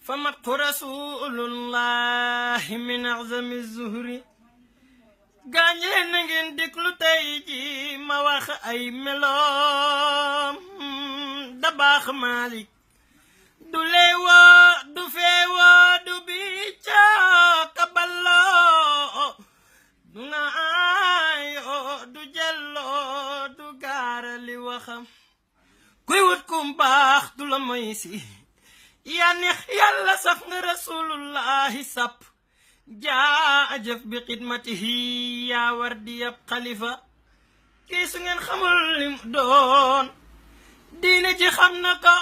فمدح رسول الله من أعظم الزهر gaañ leen na ngeen déglu tey ji ma wax ay meloom da baax Malik du leewoo du feewoo du biccoo kaballoo du ŋaayoo du jelloo du gaarali waxam kuy wut kum baax du la moy si yaa neex yàlla saf nga rasulullahi sap jaajëf bi xidmatihi yaa war di yab xalifa kii su ngeen xamul lim doon diine ji xam na ko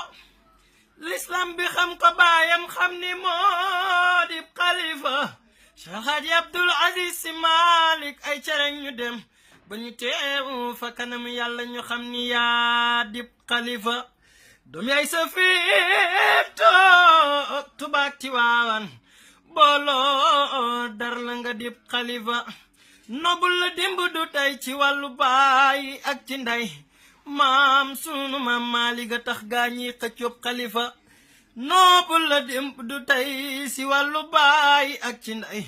l'islam bi xam ko baayam xam ni moo di xalifa Cheikh Hadji Abdul Aziz Sy Malick ay cereng ñu dem ba ñu teewu fa kanam yàlla ñu xam ni yaa di xalifa doom yaay sa fiito tubaak ti waawan booloo dar la nga dib xalifa nobul la dimb du tey ci wàllu baay ak ci ndey maam sunu maam Maalik a tax gaañi xëccoob xalifa nobul la dimb du tey ci wàllu baay ak ci ndey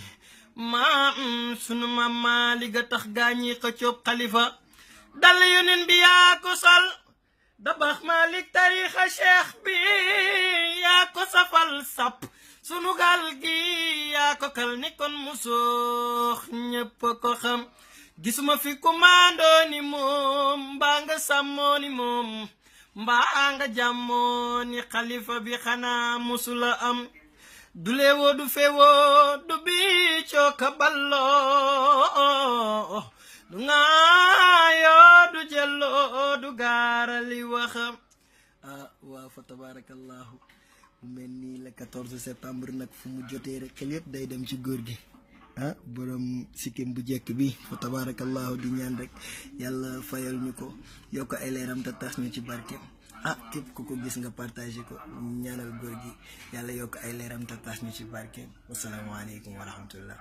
maam sunu maam Maalik a tax gaañi xëccoob xalifa dal yonen bi yaa ko sol da baax Maalik tarixa cheikh bi yaa ko safal sap sunu gaal gi yaa ko kal ni kon musoox ñépp ko xam gisuma fi commando ni moom mbaa nga sàmmoo ni moom mbaa nga jàmmoo ni xalifa bi xanaa musula am du leewoo du feewoo du biccoo ka balloo du ŋaayoo du jelloo du gaarali waxam waaw fa tabarakallahu mel nii le 14 septembre nag fu mu jotee rek xel yëpp day dem ci góor gi borom sikkim bu jekk bi fa tabarakallahu di ñaan rek yàlla fayal ñu ko yokk ay leeram te tas ñu ci barkeem képp ku ko gis nga partagé ko ñaanal góor gi yàlla yokk ay leeram te tas ñu ci barkeem wasalaamaaleykum wa rahmatullah